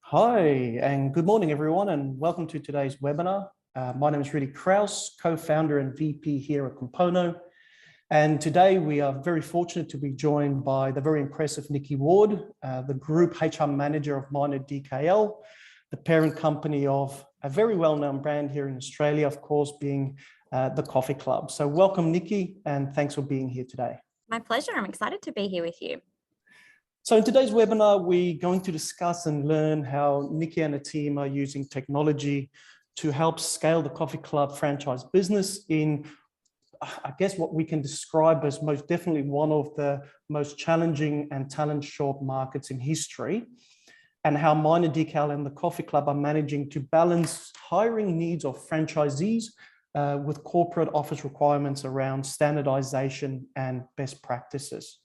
Hi, and good morning, everyone, and welcome to today's webinar. My name is Rudy Kraus, co-founder and VP here at Compono. And today we are very fortunate to be joined by the very impressive Nikki Ward, the Group HR Manager of Miner DKL, the parent company of a very well-known brand here in Australia, of course, being the Coffee Club. So welcome, Nikki, and thanks for being here today. My pleasure. I'm excited to be here with you. So in today's webinar, we're going to discuss and learn how Nikki and the team are using technology to help scale the Coffee Club franchise business in, I guess, what we can describe as most definitely one of the most challenging and talent-short markets in history, and how Miner DKL and the Coffee Club are managing to balance hiring needs of franchisees with corporate office requirements around standardization and best practices.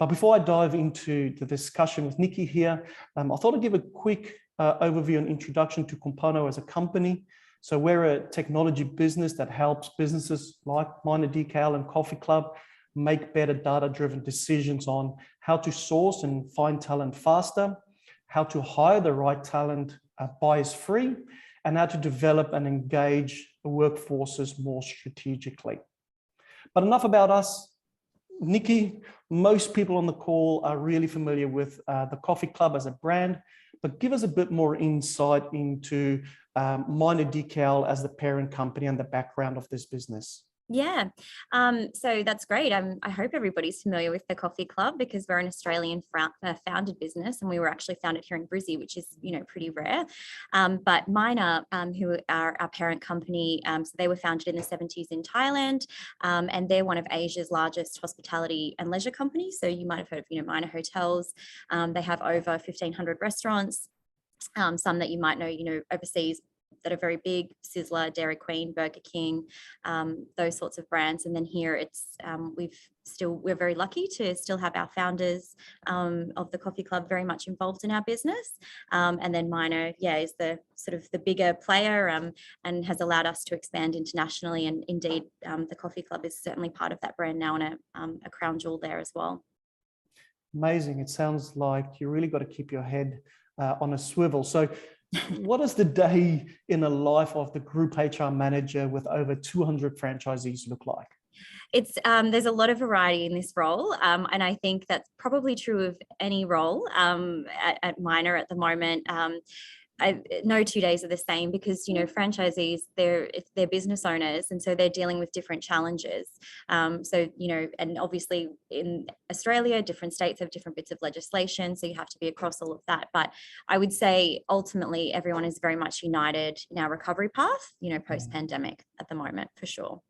But before I dive into the discussion with Nikki here, I thought I'd give a quick overview and introduction to Compono as a company. So we're a technology business that helps businesses like Miner DKL and Coffee Club make better data-driven decisions on how to source and find talent faster, how to hire the right talent bias-free, and how to develop and engage workforces more strategically. But enough about us. Nikki, most people on the call are really familiar with the Coffee Club as a brand, but give us a bit more insight into Miner DKL as the parent company and the background of this business. Yeah, so that's great. I hope everybody's familiar with the Coffee Club because we're an Australian founded business, and we were actually founded here in Brizzy, which is pretty rare. But Miner, who are our parent company, so they were founded in the 70s in Thailand, and they're one of Asia's largest hospitality and leisure companies. So you might have heard of Miner Hotels. They have over 1,500 restaurants. Some that you might know, overseas, that are very big: Sizzler, Dairy Queen, Burger King, those sorts of brands. And then here it's we're very lucky to still have our founders of the Coffee Club very much involved in our business. And then Miner, is the sort of the bigger player and has allowed us to expand internationally. And indeed, the Coffee Club is certainly part of that brand now, and a crown jewel there as well. Amazing. It sounds like you really got to keep your head on a swivel. So what does the day in the life of the group HR manager with over 200 franchisees look like? It's there's a lot of variety in this role, and I think that's probably true of any role at Miner at the moment. No 2 days are the same because franchisees, they're business owners, and so they're dealing with different challenges. And obviously in Australia, different states have different bits of legislation, so you have to be across all of that. But I would say ultimately everyone is very much united in our recovery path, post-pandemic at the moment, for sure.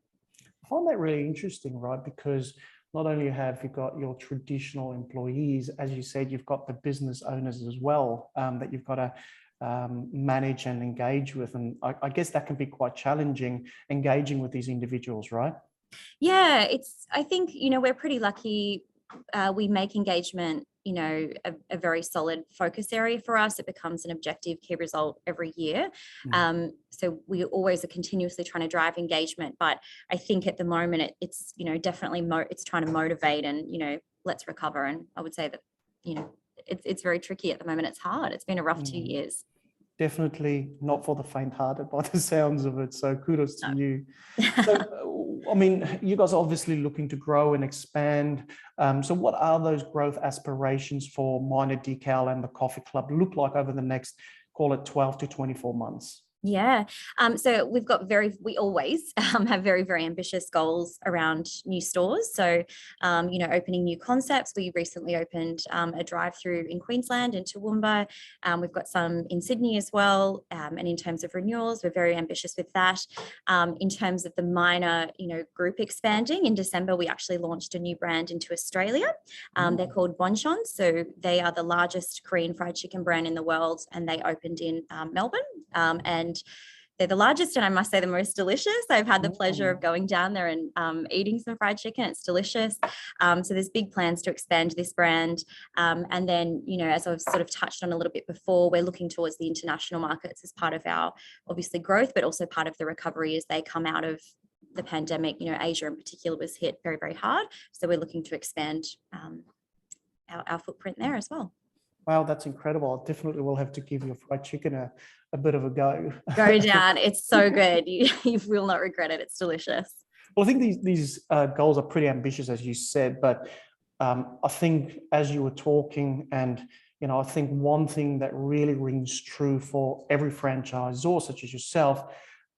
I find that really interesting, right? Because not only have you got your traditional employees, as you said, you've got the business owners as well that you've got to manage and engage with. And I guess that can be quite challenging, engaging with these individuals, right? Yeah, I think, we're pretty lucky. We make engagement, a very solid focus area for us. It becomes an objective key result every year. So we always are continuously trying to drive engagement. But I think at the moment it's definitely it's trying to motivate and, let's recover. And I would say that, it's very tricky at the moment. It's hard. It's been a rough 2 years. Definitely not for the faint-hearted by the sounds of it. So kudos to you. So, I mean, you guys are obviously looking to grow and expand. So what are those growth aspirations for Miner DKL and the Coffee Club look like over the next, call it 12 to 24 months? Yeah. So we always have very, very ambitious goals around new stores. So, opening new concepts. We recently opened a drive-through in Queensland, in Toowoomba. We've got some in Sydney as well. And in terms of renewals, we're very ambitious with that. In terms of the Miner, group expanding, in December, we actually launched a new brand into Australia. They're called Bonchon. So they are the largest Korean fried chicken brand in the world, and they opened in Melbourne. And they're the largest, and I must say the most delicious. I've had the pleasure of going down there and eating some fried chicken. It's delicious. So there's big plans to expand this brand. And then, as I've sort of touched on a little bit before, we're looking towards the international markets as part of our, obviously, growth, but also part of the recovery as they come out of the pandemic. Asia in particular was hit very, very hard. So we're looking to expand our footprint there as well. Wow, that's incredible. I definitely will have to give your fried chicken a bit of a go. Go down. It's so good. You will not regret it. It's delicious. Well, I think these goals are pretty ambitious, as you said, but I think as you were talking, and I think one thing that really rings true for every franchisor, such as yourself,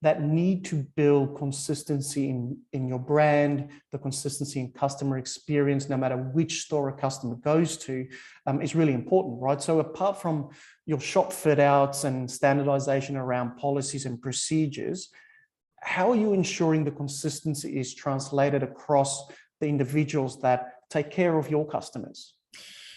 that need to build consistency in your brand, the consistency in customer experience, no matter which store a customer goes to, is really important, right? So apart from your shop fit outs and standardization around policies and procedures, how are you ensuring the consistency is translated across the individuals that take care of your customers?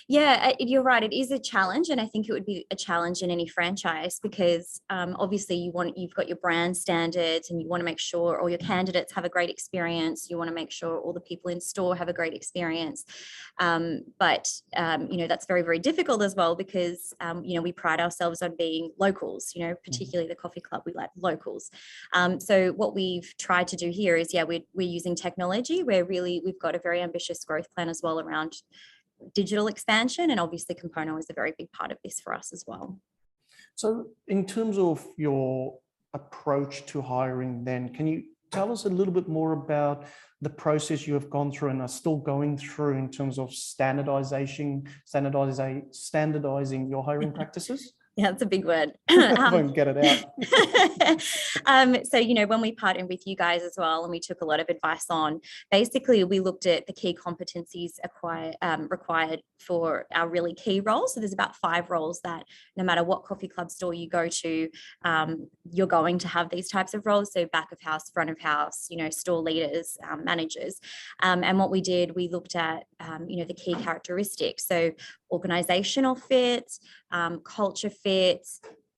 Yeah, you're right. It is a challenge, and I think it would be a challenge in any franchise because obviously you've got your brand standards, and you want to make sure all your candidates have a great experience. You want to make sure all the people in store have a great experience, but that's very, very difficult as well because we pride ourselves on being locals. Particularly the coffee club, we like locals. So what we've tried to do here is, we're using technology. We've got a very ambitious growth plan as well around digital expansion, and obviously Compono is a very big part of this for us as well. So in terms of your approach to hiring then, can you tell us a little bit more about the process you have gone through and are still going through in terms of standardizing your hiring practices? Yeah, it's a big word. I won't get it out. So, when we partnered with you guys as well, and we took a lot of advice on, basically we looked at the key competencies required for our really key roles. So there's about 5 roles that no matter what coffee club store you go to, you're going to have these types of roles. So back of house, front of house, store leaders, managers. And what we did, we looked at, the key characteristics. So organizational fit, culture fit,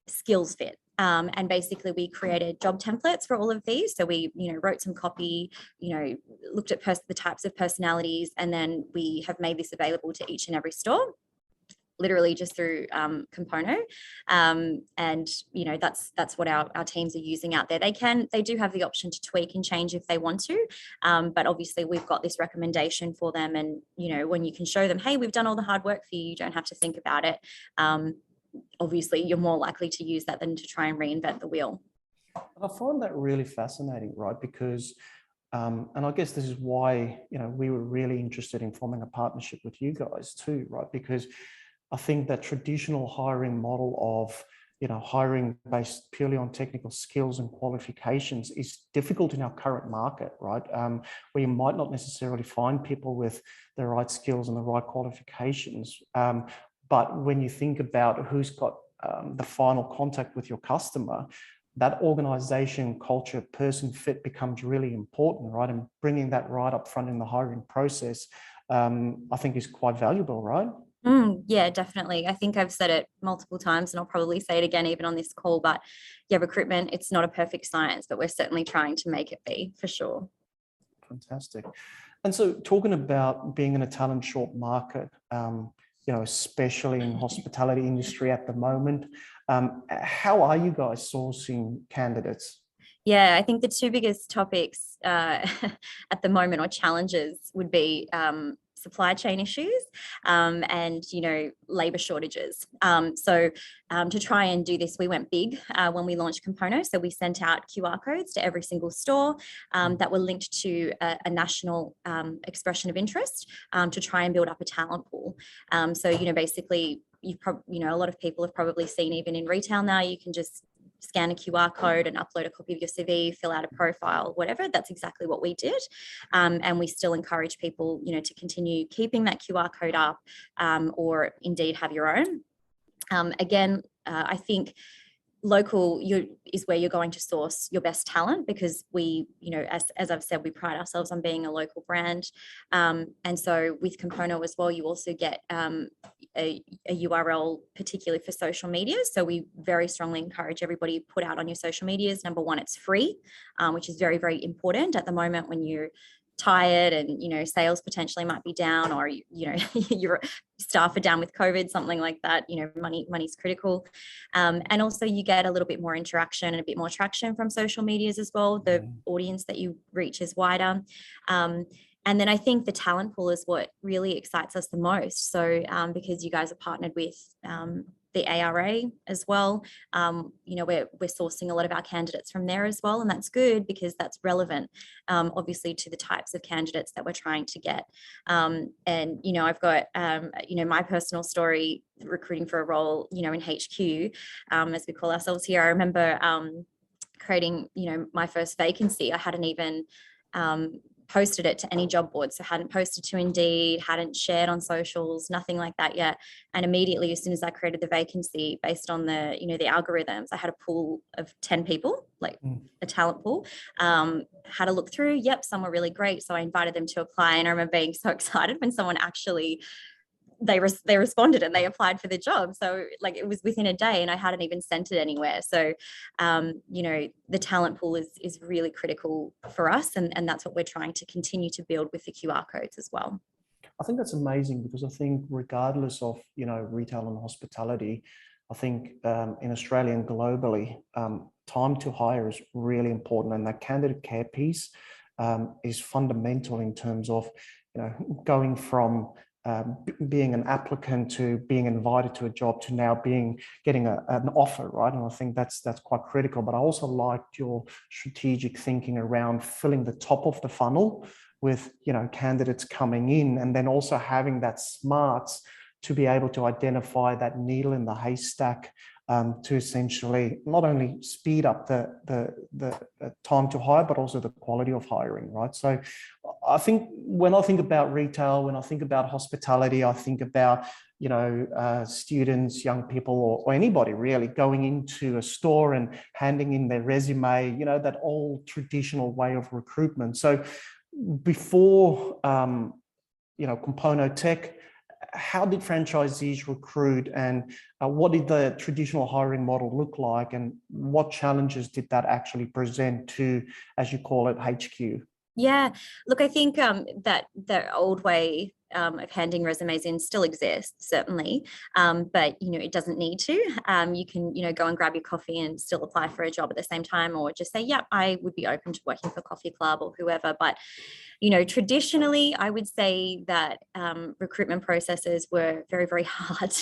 skills fit. And basically we created job templates for all of these. So we, wrote some copy, looked at the types of personalities, and then we have made this available to each and every store, literally just through Compono. And that's what our teams are using out there. They do have the option to tweak and change if they want to, but obviously we've got this recommendation for them. And when you can show them, hey, we've done all the hard work for you, you don't have to think about it. Obviously you're more likely to use that than to try and reinvent the wheel. I find that really fascinating, right? Because and I guess this is why we were really interested in forming a partnership with you guys too, right? Because I think that traditional hiring model of hiring based purely on technical skills and qualifications is difficult in our current market, right? Where you might not necessarily find people with the right skills and the right qualifications. But when you think about who's got the final contact with your customer, that organization, culture, person fit becomes really important, right? And bringing that right up front in the hiring process, I think is quite valuable, right? Yeah, definitely. I think I've said it multiple times, and I'll probably say it again even on this call, but recruitment, it's not a perfect science, but we're certainly trying to make it be, for sure. Fantastic. And so talking about being in a talent short market, especially in hospitality industry at the moment, how are you guys sourcing candidates? Yeah, I think the 2 biggest topics at the moment, or challenges, would be supply chain issues and labor shortages. So to try and do this, we went big when we launched Compono. So we sent out QR codes to every single store that were linked to a national expression of interest to try and build up a talent pool. So basically, a lot of people have probably seen, even in retail now, you can just scan a QR code and upload a copy of your CV, fill out a profile, whatever. That's exactly what we did. And we still encourage people, to continue keeping that QR code up, or indeed have your own. Again, I think local is where you're going to source your best talent, because we, as I've said, we pride ourselves on being a local brand. And so with Compono as well, you also get a URL particularly for social media. So we very strongly encourage everybody to put out on your social medias. Number one, it's free, which is very, very important at the moment when you're tired and sales potentially might be down, or your staff are down with COVID, something like that. Money's critical, and also you get a little bit more interaction and a bit more traction from social medias as well. The audience that you reach is wider. And then I think the talent pool is what really excites us the most. So because you guys are partnered with the ARA as well, we're sourcing a lot of our candidates from there as well. And that's good because that's relevant, obviously, to the types of candidates that we're trying to get. And, I've got, my personal story recruiting for a role, in HQ, as we call ourselves here. I remember creating, my first vacancy. I hadn't even posted it to any job board. So hadn't posted to Indeed, hadn't shared on socials, nothing like that yet. And immediately, as soon as I created the vacancy based on the, the algorithms, I had a pool of 10 people, like a talent pool, had a look through. Yep, some were really great. So I invited them to apply. And I remember being so excited when someone actually they responded and they applied for the job. So like it was within a day and I hadn't even sent it anywhere. So, the talent pool is really critical for us. And that's what we're trying to continue to build with the QR codes as well. I think that's amazing because I think regardless of, retail and hospitality, I think in Australia and globally, time to hire is really important. And that candidate care piece is fundamental in terms of, going from being an applicant to being invited to a job to now getting an offer, right? And I think that's quite critical. But I also liked your strategic thinking around filling the top of the funnel with candidates coming in, and then also having that smarts to be able to identify that needle in the haystack to essentially not only speed up the time to hire, but also the quality of hiring, right? So I think when I think about retail, when I think about hospitality, I think about, students, young people, or anybody really going into a store and handing in their resume, that old traditional way of recruitment. So before, Compono Tech, how did franchisees recruit, and what did the traditional hiring model look like, and what challenges did that actually present to, as you call it, HQ? Yeah, look, I think that the old way of handing resumes in still exists, certainly, but it doesn't need to. You can go and grab your coffee and still apply for a job at the same time, or just say, yeah, I would be open to working for Coffee Club or whoever. But traditionally, I would say that recruitment processes were very, very hard.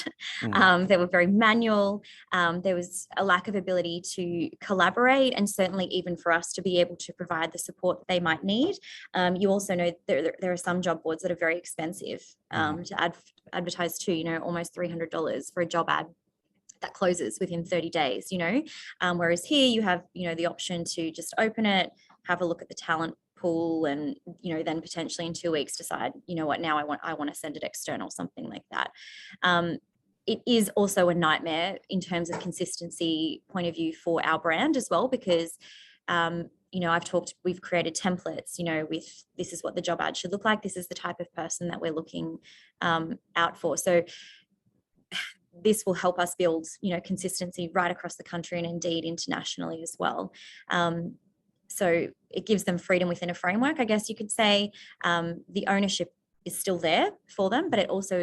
They were very manual. There was a lack of ability to collaborate, and certainly even for us to be able to provide the support that they might need. You also know there are some job boards that are very expensive to advertise to, almost $300 for a job ad that closes within 30 days, whereas here you have, the option to just open it, have a look at the talent pool, and then potentially in 2 weeks decide, what, now I want to send it external, something like that. It is also a nightmare in terms of consistency point of view for our brand as well, because we've created templates, with this is what the job ad should look like, this is the type of person that we're looking out for. So this will help us build, consistency right across the country and indeed internationally as well. So it gives them freedom within a framework, I guess you could say. The ownership is still there for them, but it also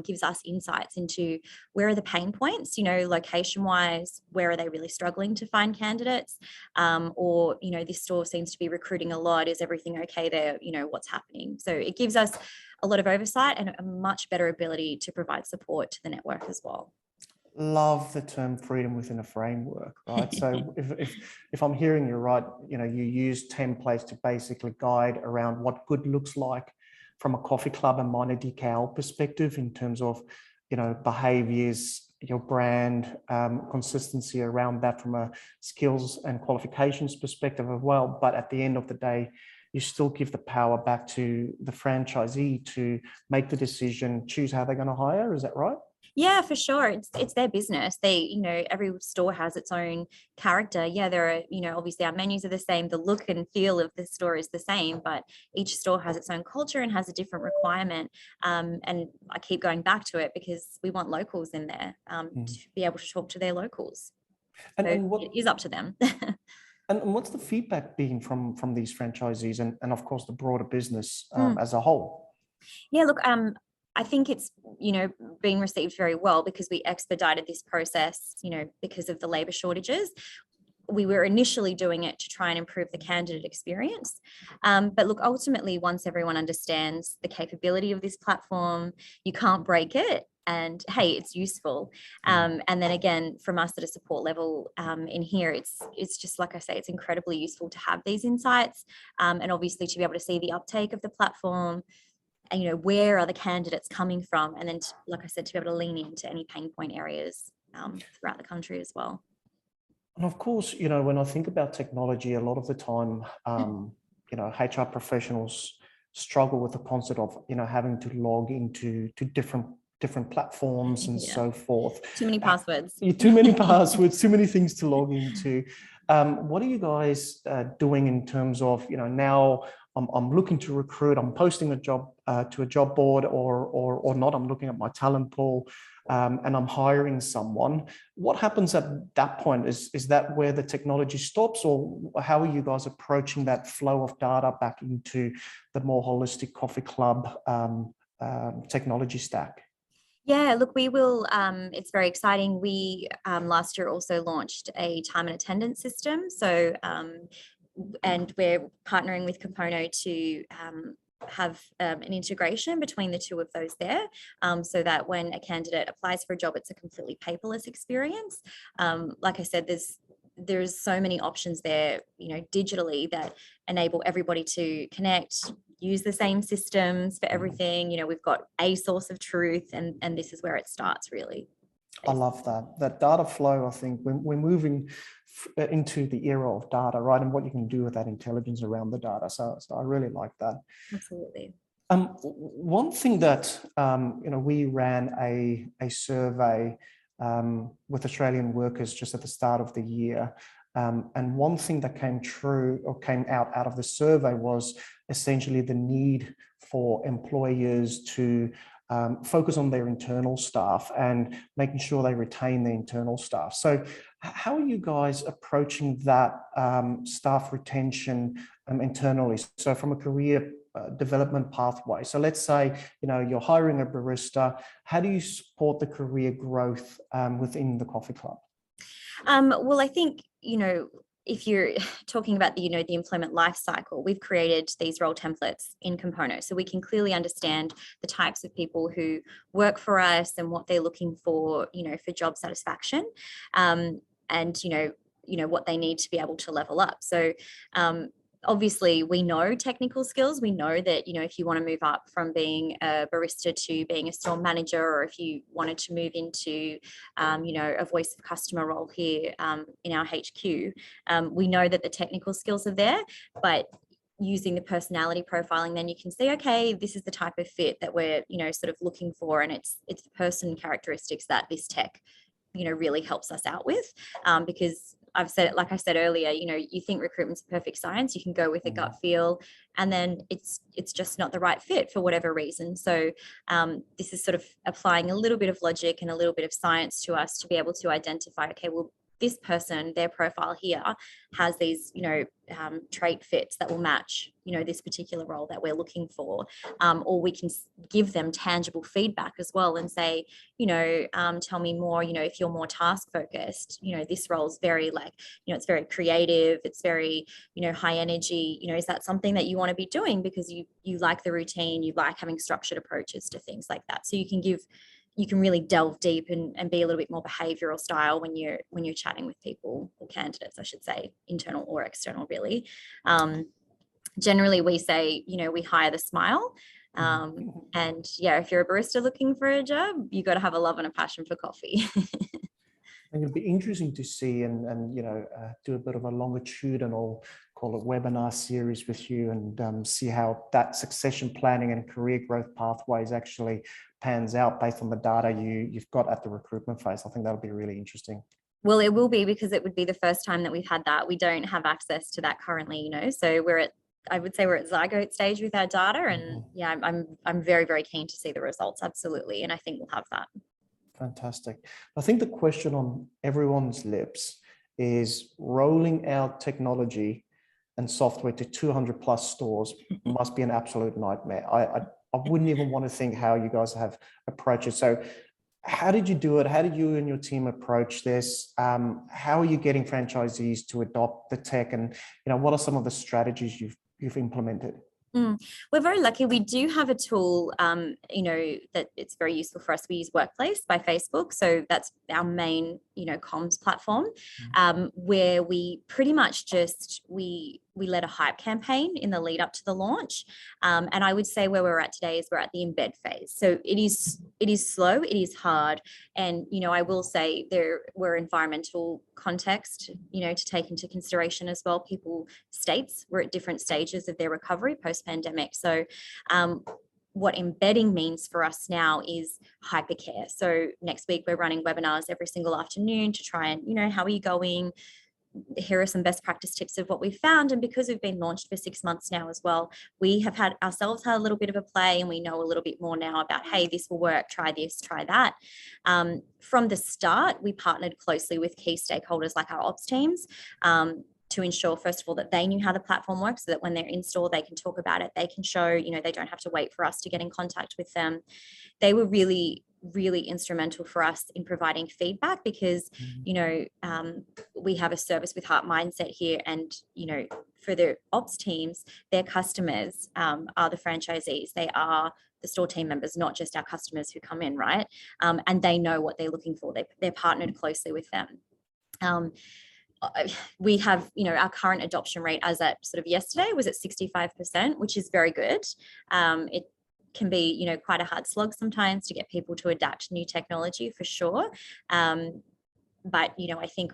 gives us insights into where are the pain points, location wise, where are they really struggling to find candidates, or, this store seems to be recruiting a lot. Is everything okay there? What's happening? So it gives us a lot of oversight and a much better ability to provide support to the network as well. Love the term freedom within a framework, right? So if I'm hearing you right, you use templates to basically guide around what good looks like from a coffee club and minor decal perspective in terms of, behaviors, your brand, consistency around that from a skills and qualifications perspective as well. But at the end of the day, you still give the power back to the franchisee to make the decision, choose how they're going to hire. Is that right? Yeah, for sure. It's their business. They, every store has its own character. Yeah, there are, obviously our menus are the same. The look and feel of the store is the same, but each store has its own culture and has a different requirement. And I keep going back to it because we want locals in there to be able to talk to their locals. And what, it is up to them. And what's the feedback been from these franchisees and of course the broader business as a whole? Yeah, look, I think it's, being received very well because we expedited this process, because of the labour shortages. we were initially doing it to try and improve the candidate experience. But look, ultimately, once everyone understands the capability of this platform, you can't break it. And hey, it's useful. And then again, from us at a support level in here, it's just like I say, it's incredibly useful to have these insights, and obviously to be able to see the uptake of the platform, and where are the candidates coming from, and then like I said, to be able to lean into any pain point areas throughout the country as well. And of course, when I think about technology, a lot of the time, HR professionals struggle with the concept of, having to log into different platforms and so forth. Too many passwords. Too many passwords, too many things to log into. What are you guys doing in terms of, now I'm looking to recruit, I'm posting a job to a job board or not, I'm looking at my talent pool and I'm hiring someone. What happens at that point? Is that where the technology stops, or how are you guys approaching that flow of data back into the more holistic coffee club technology stack? Yeah, look, we will, it's very exciting. We last year also launched a time and attendance system. So, and we're partnering with Compono to have an integration between the two of those there, so that when a candidate applies for a job, it's a completely paperless experience. Like I said, there's so many options there, digitally, that enable everybody to connect, use the same systems for everything. We've got a source of truth, and this is where it starts, really. I love that data flow. I think we're moving into the era of data, right? And what you can do with that intelligence around the data. So I really like that. Absolutely. One thing that, we ran a survey with Australian workers just at the start of the year. And one thing that came out of the survey was essentially the need for employers to focus on their internal staff and making sure they retain the internal staff. So how are you guys approaching that staff retention internally? So from a career development pathway. So let's say, you're hiring a barista. How do you support the career growth within the coffee club? Well, I think, if you're talking about the employment life cycle, we've created these role templates in Compono, so we can clearly understand the types of people who work for us and what they're looking for, for job satisfaction, and what they need to be able to level up. So obviously, we know technical skills. We know that, if you want to move up from being a barista to being a store manager, or if you wanted to move into, a voice of customer role here in our HQ, we know that the technical skills are there, but using the personality profiling, then you can see, okay, this is the type of fit that we're, sort of looking for. And it's the person characteristics that this tech, really helps us out with, because I've said it, like I said earlier, you think recruitment's a perfect science, you can go with a gut feel, and then it's just not the right fit for whatever reason. So this is sort of applying a little bit of logic and a little bit of science to us to be able to identify, okay, well, this person, their profile here has these, trait fits that will match, this particular role that we're looking for. Or we can give them tangible feedback as well and say, tell me more, if you're more task focused, this role's very it's very creative, it's very, high energy, is that something that you want to be doing because you like the routine, you like having structured approaches to things like that. So you can really delve deep and be a little bit more behavioral style when you're chatting with people, or candidates, I should say, internal or external, really. Generally, we say, we hire the smile. And yeah, if you're a barista looking for a job, you got to have a love and a passion for coffee. I think it'd be interesting to see and do a bit of a longitudinal, call it webinar series with you, and see how that succession planning and career growth pathways actually pans out based on the data you've got at the recruitment phase. I think that'll be really interesting. Well, it will be, because it would be the first time that we've had that. We don't have access to that currently, so I would say we're at zygote stage with our data, and yeah, I'm very, very keen to see the results. Absolutely. And I think we'll have that. Fantastic. I think the question on everyone's lips is rolling out technology and software to 200 plus stores must be an absolute nightmare. I wouldn't even want to think how you guys have approached it. So how did you do it? How did you and your team approach this? How are you getting franchisees to adopt the tech, and what are some of the strategies you've implemented? We're very lucky. We do have a tool, that it's very useful for us. We use Workplace by Facebook. So that's our main, comms platform, where we pretty much just, we led a hype campaign in the lead up to the launch. And I would say where we're at today is we're at the embed phase. So it is slow, it is hard. And, I will say there were environmental context, to take into consideration as well. States were at different stages of their recovery post-pandemic. So what embedding means for us now is hypercare. So next week we're running webinars every single afternoon to try and, how are you going? Here are some best practice tips of what we've found. And because we've been launched for 6 months now as well, we have had a little bit of a play, and we know a little bit more now about, hey, this will work, try this, try that. From the start, we partnered closely with key stakeholders like our ops teams, to ensure, first of all, that they knew how the platform works, so that when they're in store, they can talk about it, they can show, they don't have to wait for us to get in contact with them. They were really instrumental for us in providing feedback, because we have a service with heart mindset here, and for the ops teams, their customers are the franchisees. They are the store team members, not just our customers who come in, right? And they know what they're looking for. They're partnered closely with them. We have, our current adoption rate as at sort of yesterday was at 65%, which is very good. It can be, quite a hard slog sometimes to get people to adapt new technology, for sure. But, I think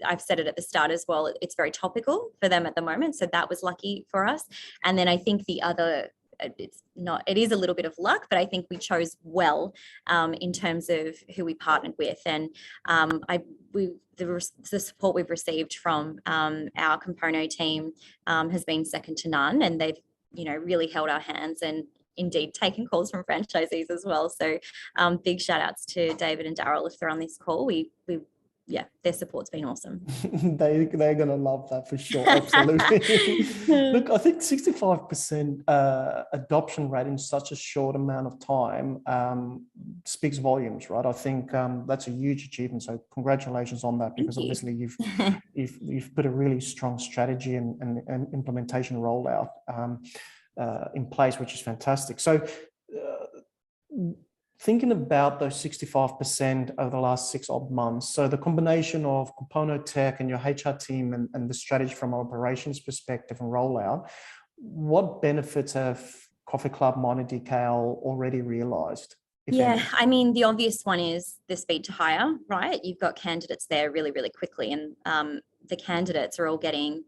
I've said it at the start as well, it's very topical for them at the moment. So that was lucky for us. And then I think the other, it is a little bit of luck, but I think we chose well in terms of who we partnered with. And the support we've received from our Compono team has been second to none, and they've really held our hands and indeed taken calls from franchisees as well. So big shout outs to David and Daryl if they're on this call. Their support's been awesome. They're going to love that for sure. Absolutely. Look, I think 65% adoption rate in such a short amount of time speaks volumes, right? I think that's a huge achievement. So congratulations on that, because obviously you've put a really strong strategy and implementation rollout in place, which is fantastic. So thinking about those 65% over the last 6 odd months, so the combination of Compono Tech and your HR team and the strategy from an operations perspective and rollout, what benefits have Coffee Club Minor DKL already realised? Yeah, I mean, the obvious one is the speed to hire, right? You've got candidates there really, really quickly, and the candidates are all getting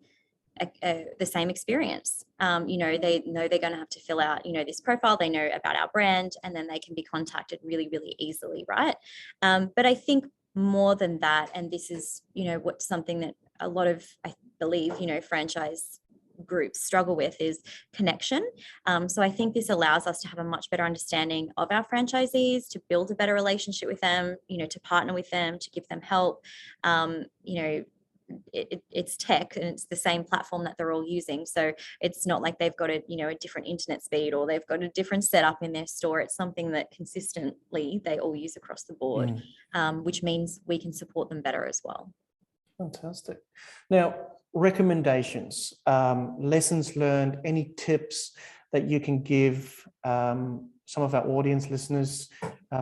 the same experience. They know they're going to have to fill out, this profile, they know about our brand, and then they can be contacted really, really easily, right? But I think more than that, and this is, what's something that a lot of, I believe, franchise groups struggle with, is connection. So I think this allows us to have a much better understanding of our franchisees, to build a better relationship with them, to partner with them, to give them help. It's tech, and it's the same platform that they're all using. So it's not like they've got a different internet speed, or they've got a different setup in their store. It's something that consistently they all use across the board, which means we can support them better as well. Fantastic. Now, recommendations, lessons learned, any tips that you can give some of our audience listeners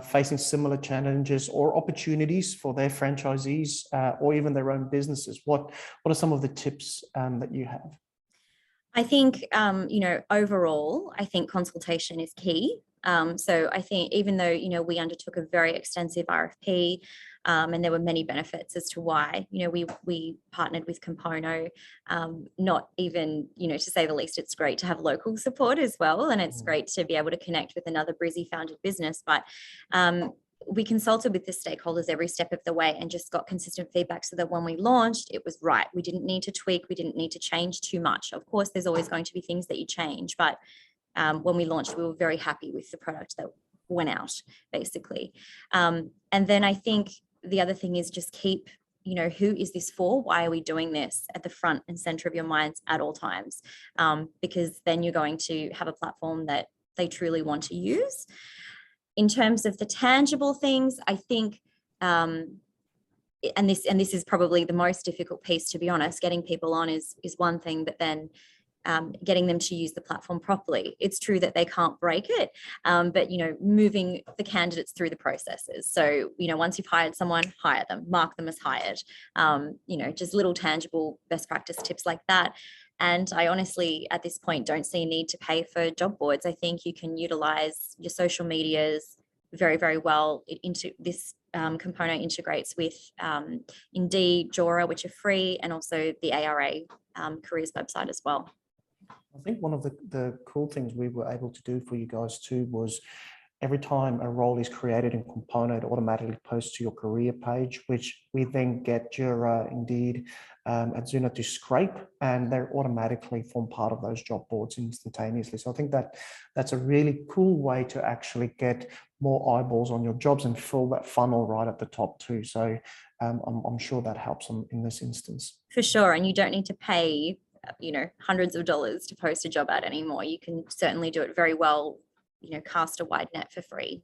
facing similar challenges or opportunities for their franchisees or even their own businesses? What are some of the tips that you have? I think, overall, I think consultation is key. So I think even though, we undertook a very extensive RFP, and there were many benefits as to why, we partnered with Compono, not even, to say the least, it's great to have local support as well. And it's great to be able to connect with another Brizzy founded business. But we consulted with the stakeholders every step of the way and just got consistent feedback, so that when we launched, it was right. We didn't need to tweak. We didn't need to change too much. Of course, there's always going to be things that you change, but when we launched, we were very happy with the product that went out, basically. And then I think the other thing is just keep, who is this for? Why are we doing this at the front and center of your minds at all times? Because then you're going to have a platform that they truly want to use. In terms of the tangible things, I think, and this is probably the most difficult piece, to be honest. Getting people on is one thing, but then getting them to use the platform properly. It's true that they can't break it, but moving the candidates through the processes. So once you've hired someone, hire them, mark them as hired. Just little tangible best practice tips like that. And I honestly, at this point, don't see a need to pay for job boards. I think you can utilize your social medias very, very well. Into this component integrates with Indeed, Jora, which are free, and also the ARA careers website as well. I think one of the cool things we were able to do for you guys too was every time a role is created in Component, it automatically posts to your career page, which we then get Jira, Indeed, Adzuna to scrape, and they automatically form part of those job boards instantaneously. So I think that's a really cool way to actually get more eyeballs on your jobs and fill that funnel right at the top too. So I'm sure that helps them in this instance. For sure, and you don't need to pay hundreds of dollars to post a job ad anymore. You can certainly do it very well, cast a wide net for free.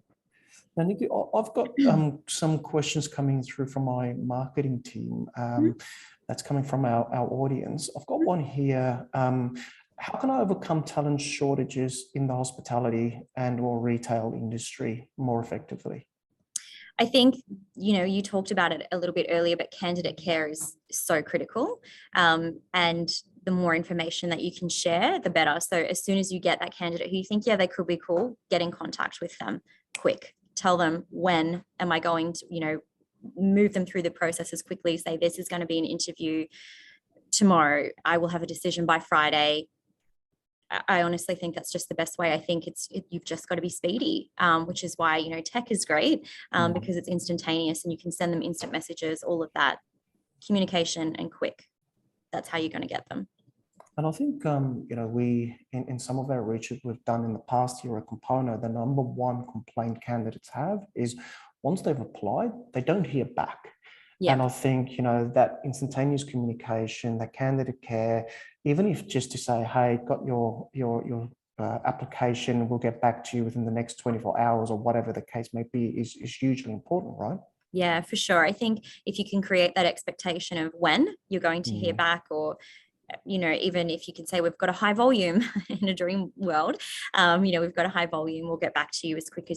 Now, Nikki, I've got some questions coming through from my marketing team. That's coming from our audience. I've got one here. How can I overcome talent shortages in the hospitality and or retail industry more effectively? I think, you talked about it a little bit earlier, but candidate care is so critical. And the more information that you can share, the better. So as soon as you get that candidate who you think, yeah, they could be cool, get in contact with them quick. Tell them, when am I going to, move them through the process as quickly. Say, this is going to be an interview tomorrow. I will have a decision by Friday. I honestly think that's just the best way. I think you've just got to be speedy, which is why, tech is great because it's instantaneous and you can send them instant messages, all of that communication and quick. That's how you're going to get them. And I think, we, in some of our research we've done in the past year at Component, the number one complaint candidates have is once they've applied, they don't hear back. Yeah. And I think, that instantaneous communication, that candidate care, even if just to say, hey, got your application, we'll get back to you within the next 24 hours or whatever the case may be, is hugely important, right? Yeah, for sure. I think if you can create that expectation of when you're going to hear back, or even if you can say we've got a high volume in a dream world, we've got a high volume, we'll get back to you as quickly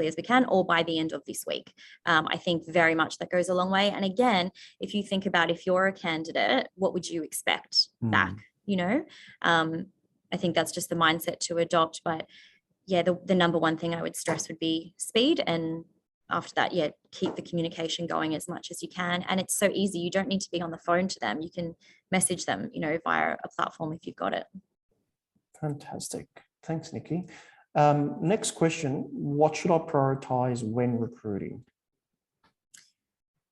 as we can, or by the end of this week. I think very much that goes a long way. And again, if you think about, if you're a candidate, what would you expect back? I think that's just the mindset to adopt. But yeah, the number one thing I would stress would be speed, and after that, yeah, keep the communication going as much as you can. And it's so easy. You don't need to be on the phone to them. You can message them, via a platform if you've got it. Fantastic. Thanks, Nikki. Next question. What should I prioritize when recruiting?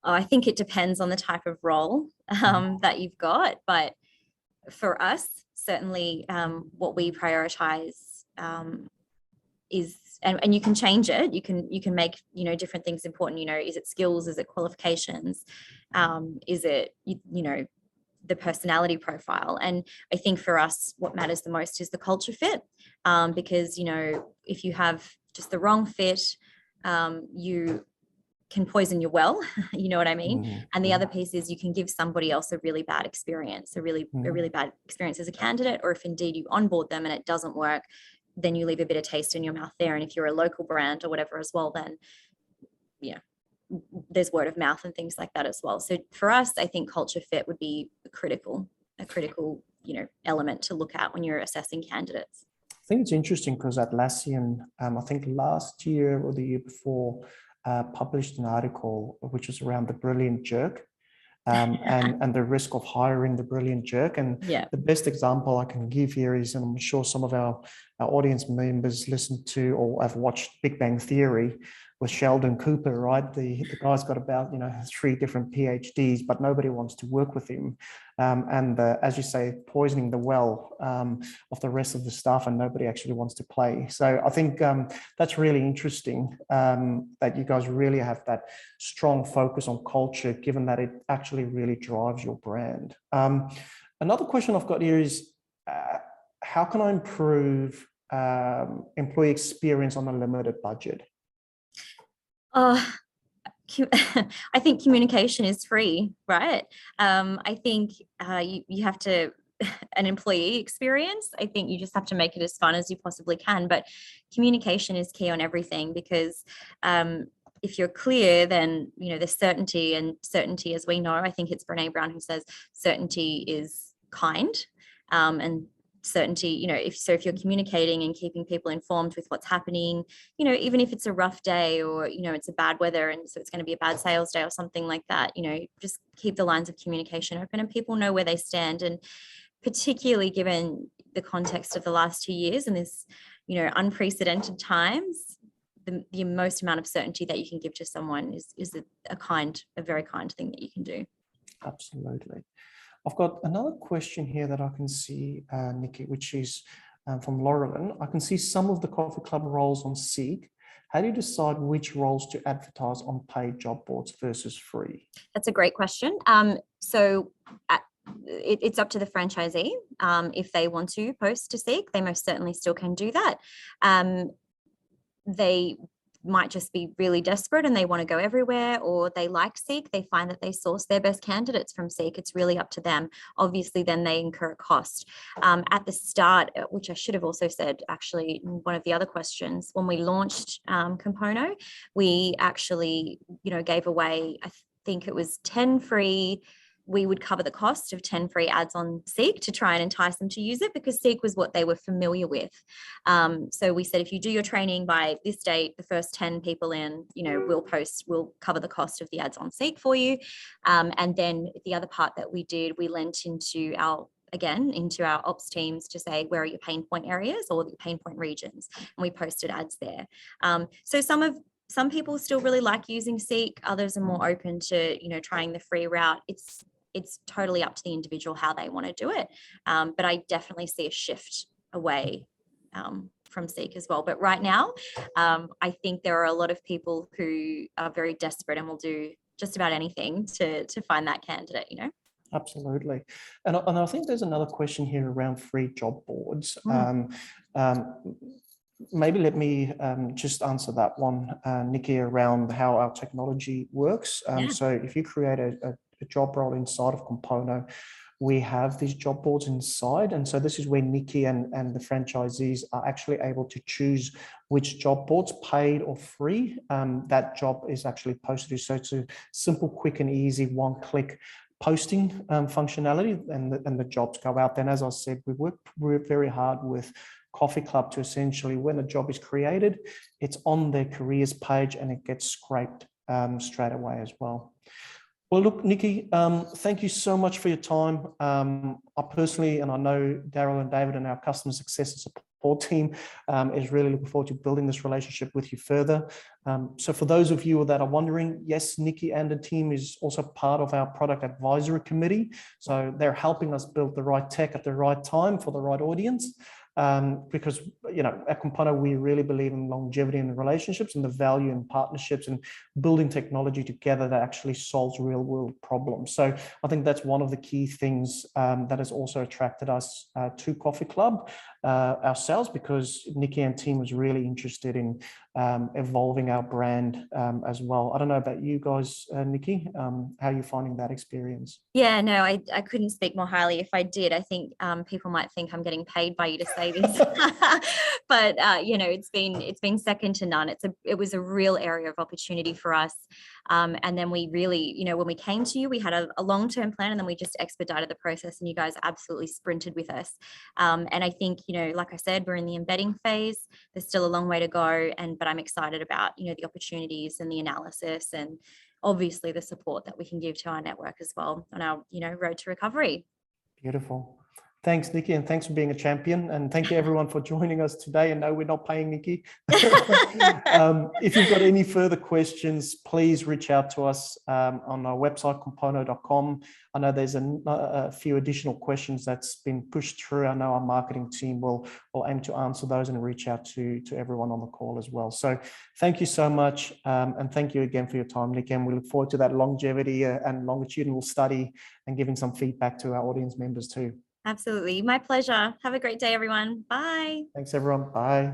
I think it depends on the type of role that you've got. But for us, certainly what we prioritize is, and you can change it. You can make, different things important. Is it skills? Is it qualifications? Is it, the personality profile? And I think for us, what matters the most is the culture fit. Because, if you have just the wrong fit, you can poison your well, you know what I mean? And the other piece is you can give somebody else a really bad experience, a really bad experience as a candidate, or if indeed you onboard them and it doesn't work, then you leave a bit of taste in your mouth there. And if you're a local brand or whatever as well, then there's word of mouth and things like that as well. So for us, I think culture fit would be a critical, element to look at when you're assessing candidates. I think it's interesting because Atlassian, I think last year or the year before, published an article which was around the brilliant jerk. And the risk of hiring the brilliant jerk. And the best example I can give here is, and I'm sure some of our audience members listen to or have watched Big Bang Theory with Sheldon Cooper, right? The guy's got about 3 different PhDs, but nobody wants to work with him. And as you say, poisoning the well of the rest of the staff, and nobody actually wants to play. So I think that's really interesting that you guys really have that strong focus on culture, given that it actually really drives your brand. Another question I've got here is, how can I improve employee experience on a limited budget? I think communication is free, right? I think you have to, an employee experience, I think you just have to make it as fun as you possibly can. But communication is key on everything, because if you're clear, then, you know, there's certainty, and certainty, as we know, I think it's Brene Brown who says certainty is kind. And certainty, you know, if you're communicating and keeping people informed with what's happening, you know, even if it's a rough day, or, you know, it's a bad weather and so it's going to be a bad sales day or something like that, you know, just keep the lines of communication open and people know where they stand. And particularly given the context of the last 2 years and this, you know, unprecedented times, the most amount of certainty that you can give to someone is a very kind thing that you can do. Absolutely. I've got another question here that I can see, Nikki, which is from Laurelyn. I can see some of the Coffee Club roles on Seek. How do you decide which roles to advertise on paid job boards versus free? That's a great question. It's up to the franchisee. If they want to post to Seek, they most certainly still can do that. They might just be really desperate and they want to go everywhere, or they like Seek, they find that they source their best candidates from Seek. It's really up to them. Obviously, then they incur a cost. At the start, which I should have also said, actually, in one of the other questions, when we launched Compono, we actually, you know, gave away, I think it was 10 free. We would cover the cost of 10 free ads on Seek to try and entice them to use it, because Seek was what they were familiar with. So we said, if you do your training by this date, the first 10 people in, you know, we'll cover the cost of the ads on Seek for you. And then the other part that we did, we lent into our ops teams to say, where are your pain point areas or your pain point regions? And we posted ads there. So some people still really like using Seek. Others are more open to, you know, trying the free route. It's totally up to the individual how they want to do it. But I definitely see a shift away from Seek as well. But right now, I think there are a lot of people who are very desperate and will do just about anything to find that candidate, you know. Absolutely. And I think there's another question here around free job boards. Maybe let me just answer that one, Nikki, around how our technology works. So if you create a job role inside of Compono, we have these job boards inside. And so this is where Nikki and the franchisees are actually able to choose which job boards, paid or free, that job is actually posted to. So it's a simple, quick and easy one-click posting functionality, and the jobs go out. Then, as I said, we work very hard with Coffee Club to essentially, when a job is created, it's on their careers page and it gets scraped straight away as well. Well, look, Nikki, thank you so much for your time. I personally, and I know Daryl and David and our customer success and support team is really looking forward to building this relationship with you further. So for those of you that are wondering, yes, Nikki and the team is also part of our product advisory committee. So they're helping us build the right tech at the right time for the right audience. Because, you know, at Compono, we really believe in longevity in the relationships and the value in partnerships and building technology together that actually solves real world problems. So I think that's one of the key things that has also attracted us to Coffee Club ourselves, because Nikki and team was really interested in evolving our brand as well. I don't know about you guys, Nikki, how are you finding that experience? Yeah, no, I couldn't speak more highly. If I did, I think people might think I'm getting paid by you to say this, but you know, it's been second to none. It was a real area of opportunity for us. And then we really, you know, when we came to you, we had a long-term plan, and then we just expedited the process, and you guys absolutely sprinted with us. And I think, you know, like I said, we're in the embedding phase. There's still a long way to go, but I'm excited about, you know, the opportunities and the analysis, and obviously the support that we can give to our network as well on our, you know, road to recovery. Beautiful. Thanks, Nikki, and thanks for being a champion. And thank you everyone for joining us today. And no, we're not paying Nikki. If you've got any further questions, please reach out to us on our website, compono.com. I know there's a few additional questions that's been pushed through. I know our marketing team will aim to answer those and reach out to everyone on the call as well. So thank you so much. And thank you again for your time, Nikki. And we look forward to that longevity and longitudinal study and giving some feedback to our audience members too. Absolutely. My pleasure. Have a great day, everyone. Bye. Thanks, everyone. Bye.